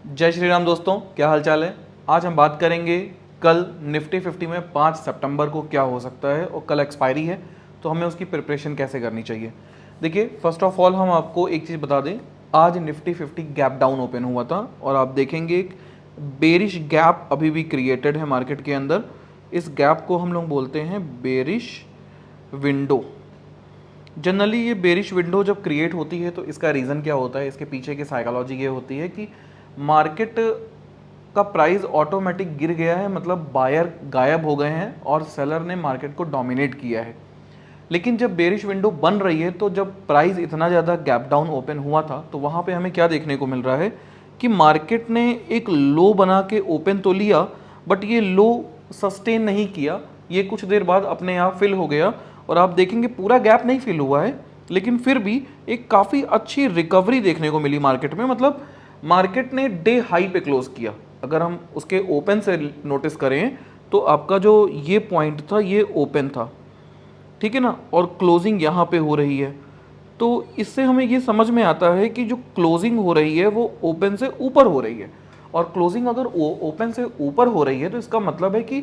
जय श्री राम दोस्तों, क्या हाल चाल है। आज हम बात करेंगे कल निफ्टी 50 में 5 सितंबर को क्या हो सकता है और कल एक्सपायरी है तो हमें उसकी प्रिपरेशन कैसे करनी चाहिए। देखिए, फर्स्ट ऑफ ऑल हम आपको एक चीज़ बता दें, आज निफ्टी 50 गैप डाउन ओपन हुआ था और आप देखेंगे एक बेरिश गैप अभी भी क्रिएटेड है मार्केट के अंदर। इस गैप को हम लोग बोलते हैं बेरिश विंडो। जनरली ये बेरिश विंडो जब क्रिएट होती है तो इसका रीज़न क्या होता है, इसके पीछे की साइकोलॉजी ये होती है कि मार्केट का प्राइस ऑटोमेटिक गिर गया है, मतलब बायर गायब हो गए हैं और सेलर ने मार्केट को डोमिनेट किया है। लेकिन जब बेरिश विंडो बन रही है तो जब प्राइस इतना ज़्यादा गैप डाउन ओपन हुआ था तो वहाँ पे हमें क्या देखने को मिल रहा है कि मार्केट ने एक लो बना के ओपन तो लिया, बट ये लो सस्टेन नहीं किया, ये कुछ देर बाद अपने आप फिल हो गया और आप देखेंगे पूरा गैप नहीं फिल हुआ है, लेकिन फिर भी एक काफ़ी अच्छी रिकवरी देखने को मिली मार्केट में। मतलब मार्केट ने डे हाई पे क्लोज किया। अगर हम उसके ओपन से नोटिस करें तो आपका जो ये पॉइंट था ये ओपन था, ठीक है ना, और क्लोजिंग यहाँ पे हो रही है। तो इससे हमें ये समझ में आता है कि जो क्लोजिंग हो रही है वो ओपन से ऊपर हो रही है, और क्लोजिंग अगर ओपन से ऊपर हो रही है तो इसका मतलब है कि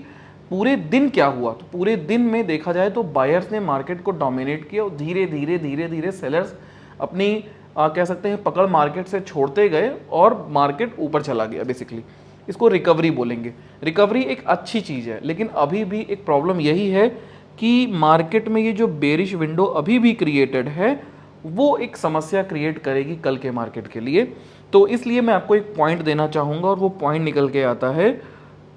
पूरे दिन क्या हुआ। तो पूरे दिन में देखा जाए तो बायर्स ने मार्केट को डोमिनेट किया और धीरे धीरे धीरे धीरे सेलर्स अपनी कह सकते हैं पकड़ मार्केट से छोड़ते गए और मार्केट ऊपर चला गया। बेसिकली इसको रिकवरी बोलेंगे। रिकवरी एक अच्छी चीज़ है, लेकिन अभी भी एक प्रॉब्लम यही है कि मार्केट में ये जो बेरिश विंडो अभी भी क्रिएटेड है वो एक समस्या क्रिएट करेगी कल के मार्केट के लिए। तो इसलिए मैं आपको एक पॉइंट देना चाहूँगा और वो पॉइंट निकल के आता है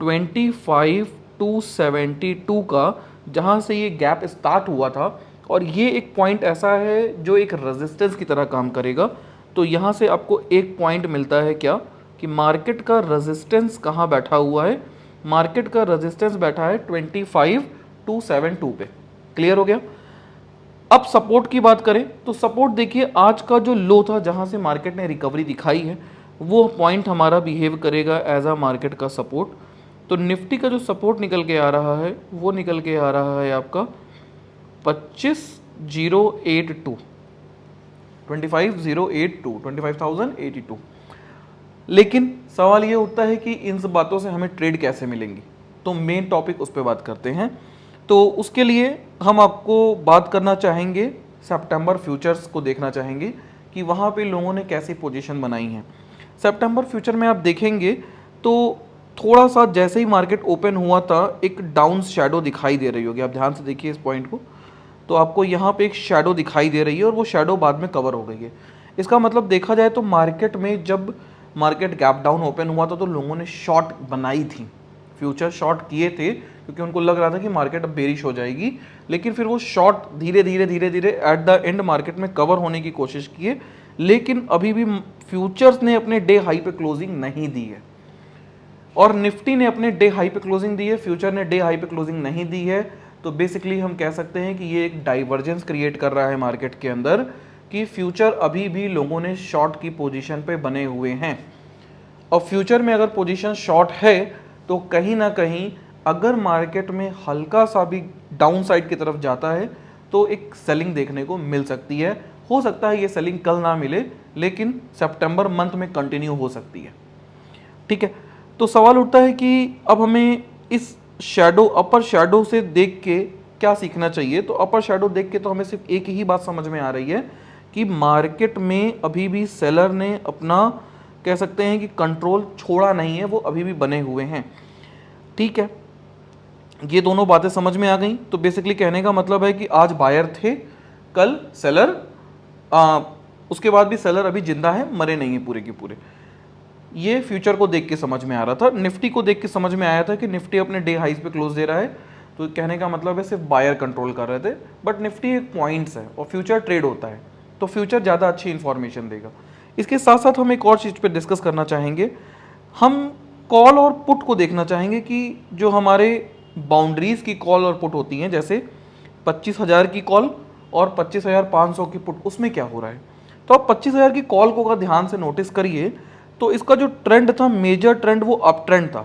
25,272 का, जहाँ से ये गैप स्टार्ट हुआ था। और ये एक पॉइंट ऐसा है जो एक रेजिस्टेंस की तरह काम करेगा। तो यहाँ से आपको एक पॉइंट मिलता है क्या कि मार्केट का रेजिस्टेंस कहाँ बैठा हुआ है। मार्केट का रेजिस्टेंस बैठा है 25,272 पे। क्लियर हो गया। अब सपोर्ट की बात करें तो सपोर्ट देखिए, आज का जो लो था जहां से मार्केट ने रिकवरी दिखाई है वो पॉइंट हमारा बिहेव करेगा एज अ मार्केट का सपोर्ट। तो निफ्टी का जो सपोर्ट निकल के आ रहा है वो निकल के आ रहा है आपका 25,082, 25,082। लेकिन सवाल ये उठता है कि इन सब बातों से हमें ट्रेड कैसे मिलेंगी। तो मेन टॉपिक उस पर बात करते हैं। तो उसके लिए हम आपको बात करना चाहेंगे, सितंबर फ्यूचर्स को देखना चाहेंगे कि वहाँ पे लोगों ने कैसी पोजीशन बनाई है। सितंबर फ्यूचर में आप देखेंगे तो थोड़ा सा जैसे ही मार्केट ओपन हुआ था एक डाउन शैडो दिखाई दे रही होगी। आप ध्यान से देखिए इस पॉइंट को, तो आपको यहाँ पे एक शैडो दिखाई दे रही है और वो शैडो बाद में कवर हो गई है। इसका मतलब देखा जाए तो मार्केट में जब मार्केट गैप डाउन ओपन हुआ था तो लोगों ने शॉर्ट बनाई थी, फ्यूचर शॉर्ट किए थे क्योंकि उनको लग रहा था कि मार्केट अब बेरिश हो जाएगी। लेकिन फिर वो शॉर्ट धीरे धीरे धीरे धीरे एट द एंड मार्केट में कवर होने की कोशिश किए, लेकिन अभी भी फ्यूचर्स ने अपने डे हाई पे क्लोजिंग नहीं दी है और निफ्टी ने अपने डे हाई पे क्लोजिंग दी है, फ्यूचर ने डे हाई पे क्लोजिंग नहीं दी है। तो बेसिकली हम कह सकते हैं कि ये एक डाइवर्जेंस क्रिएट कर रहा है मार्केट के अंदर कि फ्यूचर अभी भी लोगों ने शॉर्ट की पोजीशन पे बने हुए हैं। और फ्यूचर में अगर पोजीशन शॉर्ट है तो कहीं ना कहीं अगर मार्केट में हल्का सा भी डाउन साइड की तरफ जाता है तो एक सेलिंग देखने को मिल सकती है। हो सकता है ये सेलिंग कल ना मिले, लेकिन सितंबर मंथ में कंटिन्यू हो सकती है। ठीक है, तो सवाल उठता है कि अब हमें इस शैडो, अपर शैडो से देख के क्या सीखना चाहिए। तो अपर शैडो देख के तो हमें सिर्फ एक ही बात समझ में आ रही है कि मार्केट में अभी भी सेलर ने अपना कह सकते हैं कि कंट्रोल छोड़ा नहीं है, वो अभी भी बने हुए हैं। ठीक है, ये दोनों बातें समझ में आ गई। तो बेसिकली कहने का मतलब है कि आज बायर थे, कल सेलर, उसके बाद भी सेलर अभी जिंदा है, मरे नहीं है पूरे के पूरे। ये फ्यूचर को देख के समझ में आ रहा था। निफ्टी को देख के समझ में आया था कि निफ्टी अपने डे हाइज पे क्लोज दे रहा है, तो कहने का मतलब है सिर्फ बायर कंट्रोल कर रहे थे। बट निफ्टी एक पॉइंट्स है और फ्यूचर ट्रेड होता है, तो फ्यूचर ज़्यादा अच्छी इन्फॉर्मेशन देगा। इसके साथ साथ हम एक और चीज़ पे डिस्कस करना चाहेंगे। हम कॉल और पुट को देखना चाहेंगे कि जो हमारे बाउंड्रीज की कॉल और पुट होती हैं, जैसे 25,000 की कॉल और 25,500 की पुट, उसमें क्या हो रहा है। तो आप 25,000 की कॉल को अगर ध्यान से नोटिस करिए तो इसका जो ट्रेंड था, मेजर ट्रेंड, वो अप ट्रेंड था।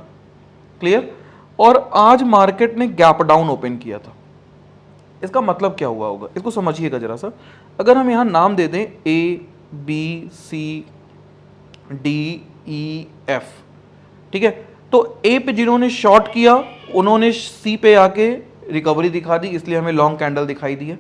क्लियर। और आज मार्केट ने गैप डाउन ओपन किया था। इसका मतलब क्या हुआ होगा, इसको समझिएगा जरा सा। अगर हम यहाँ नाम दे दें A B C DEF, ठीक है। तो ए पे जिन्होंने शॉर्ट किया उन्होंने सी पे आके रिकवरी दिखा दी, इसलिए हमें लॉन्ग कैंडल दिखाई दी है।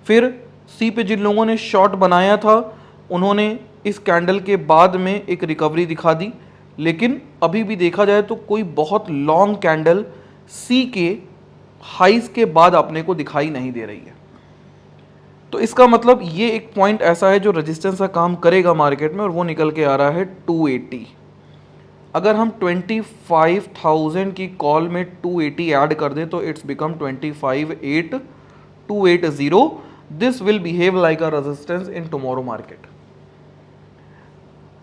फिर सी पे जिन लोगों ने शॉर्ट बनाया था उन्होंने इस कैंडल के बाद में एक रिकवरी दिखा दी, लेकिन अभी भी देखा जाए तो कोई बहुत लॉन्ग कैंडल सी के हाइस के बाद अपने को दिखाई नहीं दे रही है। तो इसका मतलब ये एक पॉइंट ऐसा है जो रेजिस्टेंस का काम करेगा मार्केट में, और वो निकल के आ रहा है 280। अगर हम 25,000 की कॉल में 280 ऐड कर दें तो it's become 25,880। This will behave like a resistance in tomorrow market.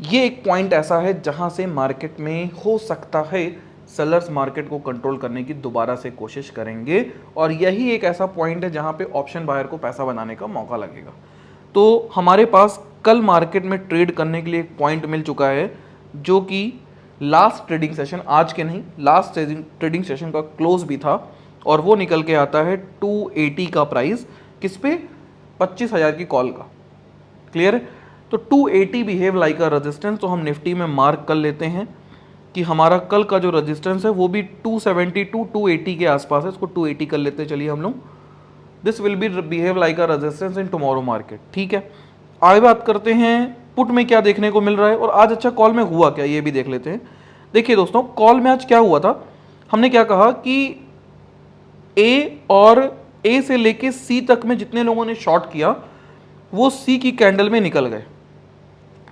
ये एक पॉइंट ऐसा है जहां से मार्केट में हो सकता है सेलर्स मार्केट को कंट्रोल करने की दोबारा से कोशिश करेंगे, और यही एक ऐसा पॉइंट है जहां पे ऑप्शन बायर को पैसा बनाने का मौका लगेगा। तो हमारे पास कल मार्केट में ट्रेड करने के लिए एक पॉइंट मिल चुका है, जो कि लास्ट ट्रेडिंग सेशन, आज के नहीं, लास्ट ट्रेडिंग सेशन का क्लोज भी था, और वो निकल के आता है 280 का प्राइस, किस पे? 25,000 की कॉल का। क्लियर है? तो 280 बिहेव लाइक अ रेजिस्टेंस, तो हम निफ्टी में मार्क कर लेते हैं कि हमारा कल का जो रेजिस्टेंस है वो भी 270 टू 280 के आसपास है, इसको 280 कर लेते हैं चलिए हम लोग। This will be behave like a resistance in tomorrow market, ठीक है। आगे बात करते हैं पुट में क्या देखने को मिल रहा है, और आज अच्छा कॉल में हुआ क्या ये भी देख लेते हैं। देखिए दोस्तों, कॉल में आज क्या हुआ था, हमने क्या कहा कि ए और ए से लेके सी तक में जितने लोगों ने शॉर्ट किया वो सी की कैंडल में निकल गए,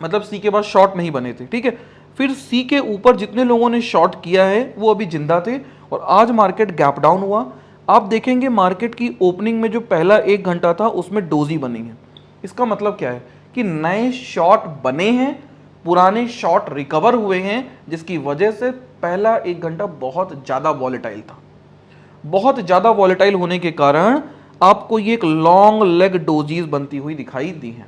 मतलब सी के बाद शॉर्ट नहीं बने थे, ठीक है। फिर सी के ऊपर जितने लोगों ने शॉर्ट किया है वो अभी जिंदा थे, और आज मार्केट गैप डाउन हुआ। आप देखेंगे मार्केट की ओपनिंग में जो पहला 1 घंटा था उसमें डोजी बनी है। इसका मतलब क्या है कि नए शॉर्ट बने हैं, पुराने शॉर्ट रिकवर हुए हैं, जिसकी वजह से पहला 1 घंटा बहुत ज़्यादा वॉलेटाइल था। बहुत ज़्यादा वॉलेटाइल होने के कारण आपको ये एक लॉन्ग लेग डोजीज बनती हुई दिखाई दी हैं।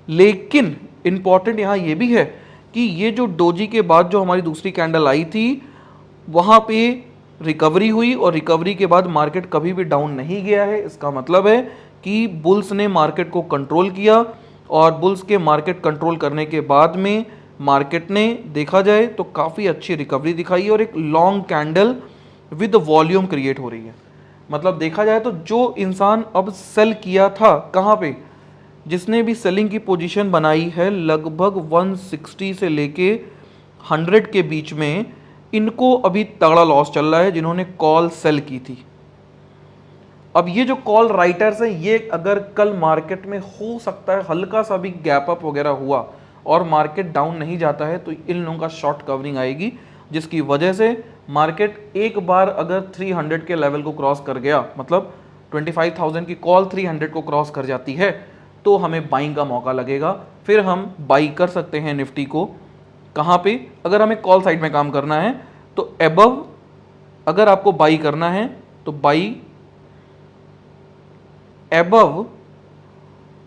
लेकिन इंपॉर्टेंट यहाँ ये भी है कि ये जो डोजी के बाद जो हमारी दूसरी कैंडल आई थी वहाँ पे रिकवरी हुई, और रिकवरी के बाद मार्केट कभी भी डाउन नहीं गया है। इसका मतलब है कि बुल्स ने मार्केट को कंट्रोल किया, और बुल्स के मार्केट कंट्रोल करने के बाद में मार्केट ने देखा जाए तो काफ़ी अच्छी रिकवरी दिखाई है, और एक long candle with volume create हो रही है। मतलब देखा जाए तो जो इंसान अब सेल किया था कहाँ पे, जिसने भी सेलिंग की पोजीशन बनाई है लगभग 160 से लेके 100 के बीच में, इनको अभी तगड़ा लॉस चल रहा है जिन्होंने कॉल सेल की थी। अब ये जो कॉल राइटर्स हैं, ये अगर कल मार्केट में हो सकता है हल्का सा भी गैप अप वगैरह हुआ और मार्केट डाउन नहीं जाता है तो इन लोगों का शॉर्ट कवरिंग आएगी, जिसकी वजह से मार्केट एक बार अगर 300 के लेवल को क्रॉस कर गया, मतलब 25,000 की कॉल 300 को क्रॉस कर जाती है, तो हमें बाइंग का मौका लगेगा। फिर हम बाई कर सकते हैं निफ्टी को कहाँ पे, अगर हमें कॉल साइड में काम करना है तो एबव, अगर आपको बाई करना है तो buy above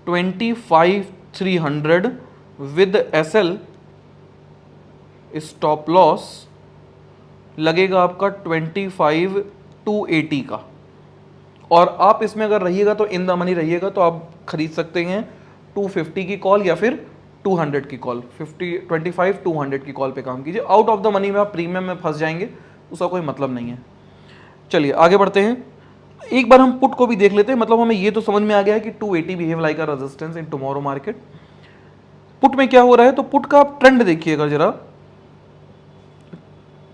25,300 with SL, stop loss लगेगा आपका 25,280 का। और आप इसमें अगर रहिएगा तो इन द मनी रहिएगा तो आप खरीद सकते हैं 250 की कॉल या फिर 200 की कॉल, 25,200 की कॉल पे काम कीजिए। आउट ऑफ द मनी में आप प्रीमियम में फंस जाएंगे, उसका कोई मतलब नहीं है। चलिए आगे बढ़ते हैं, एक बार हम पुट को भी देख लेते हैं। मतलब हमें ये तो समझ में आ गया है कि 280 behave like a resistance in tomorrow market. Put में क्या हो रहा है, तो पुट का आप ट्रेंड देखिएगा जरा।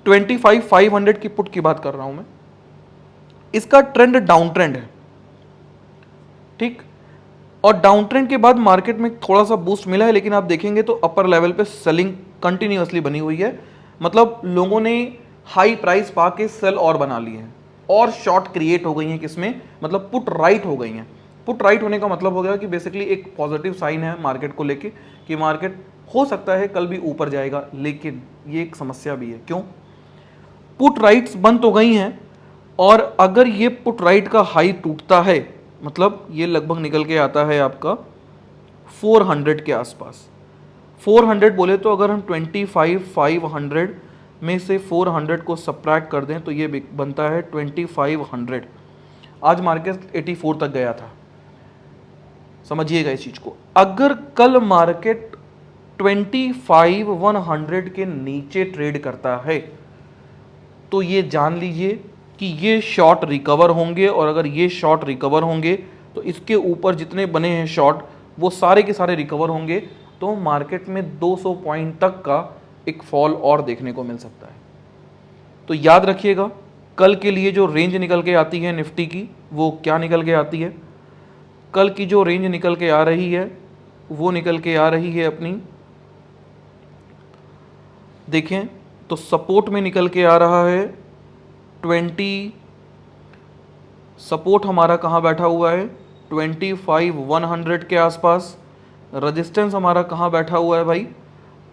25,500 की पुट की बात कर रहा हूं मैं, इसका ट्रेंड डाउन ट्रेंड है, ठीक। और डाउन ट्रेंड के बाद मार्केट में थोड़ा सा बूस्ट मिला है, लेकिन आप देखेंगे तो अपर लेवल पे सेलिंग कंटिन्यूअसली बनी हुई है। मतलब लोगों ने हाई प्राइस पा के सेल और बना लिए हैं, और शॉर्ट क्रिएट हो गई हैं किसमें, मतलब पुट राइट हो गई हैं। पुट राइट होने का मतलब हो गया कि बेसिकली एक पॉजिटिव साइन है मार्केट को लेके कि मार्केट हो सकता है कल भी ऊपर जाएगा। लेकिन ये एक समस्या भी है, क्यों? पुट राइट्स बंद तो गई हैं, और अगर ये पुट राइट का हाई टूटता है, मतलब ये लगभग निकल के आता है आपका 400 के आसपास। 400 बोले तो अगर हम 25,500 में से 400 को सब्ट्रैक्ट कर दें तो ये बनता है 2500। आज मार्केट 84 तक गया था, समझिएगा इस चीज़ को। अगर कल मार्केट 25,100 के नीचे ट्रेड करता है तो ये जान लीजिए कि ये शॉर्ट रिकवर होंगे, और अगर ये शॉर्ट रिकवर होंगे तो इसके ऊपर जितने बने हैं शॉर्ट वो सारे के सारे रिकवर होंगे, तो मार्केट में 200 पॉइंट तक का एक फॉल और देखने को मिल सकता है। तो याद रखिएगा, कल के लिए जो रेंज निकल के आती है निफ्टी की, वो क्या निकल के आती है? कल की जो रेंज निकल के आ रही है वो निकल के आ रही है अपनी, देखें तो सपोर्ट में निकल के आ रहा है 20, सपोर्ट हमारा कहाँ बैठा हुआ है 25,100 के आसपास। रेजिस्टेंस हमारा कहाँ बैठा हुआ है भाई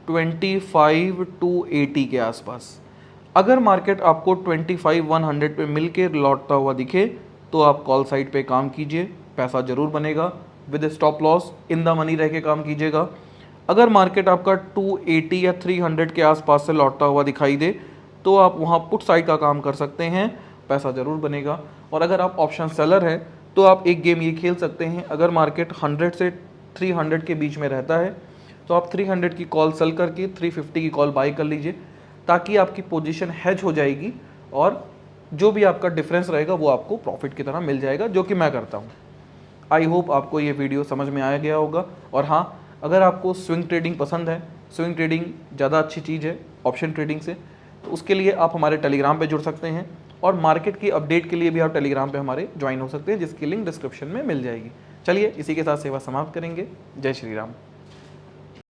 25,280 के आसपास। अगर मार्केट आपको 25,100 पे मिल के लौटता हुआ दिखे तो आप कॉल साइड पे काम कीजिए, पैसा जरूर बनेगा। With stop loss in the money रह के काम कीजिएगा। अगर मार्केट आपका 280 या 300 के आसपास से लौटता हुआ दिखाई दे तो आप वहाँ पुट साइड का काम कर सकते हैं, पैसा ज़रूर बनेगा। और अगर आप ऑप्शन सेलर हैं तो आप एक गेम ये खेल सकते हैं, अगर मार्केट 100 से 300 के बीच में रहता है तो आप 300 की कॉल सेल करके 350 की कॉल बाई कर लीजिए, ताकि आपकी पोजीशन हेज हो जाएगी और जो भी आपका डिफरेंस रहेगा वो आपको प्रॉफिट की तरह मिल जाएगा, जो कि मैं करता हूँ। आई होप आपको ये वीडियो समझ में आया गया होगा। और हाँ, अगर आपको स्विंग ट्रेडिंग पसंद है, स्विंग ट्रेडिंग ज़्यादा अच्छी चीज़ है ऑप्शन ट्रेडिंग से, तो उसके लिए आप हमारे टेलीग्राम पे जुड़ सकते हैं, और मार्केट की अपडेट के लिए भी आप टेलीग्राम पे हमारे ज्वाइन हो सकते हैं, जिसकी लिंक डिस्क्रिप्शन में मिल जाएगी। चलिए इसी के साथ सेवा समाप्त करेंगे। जय श्री राम।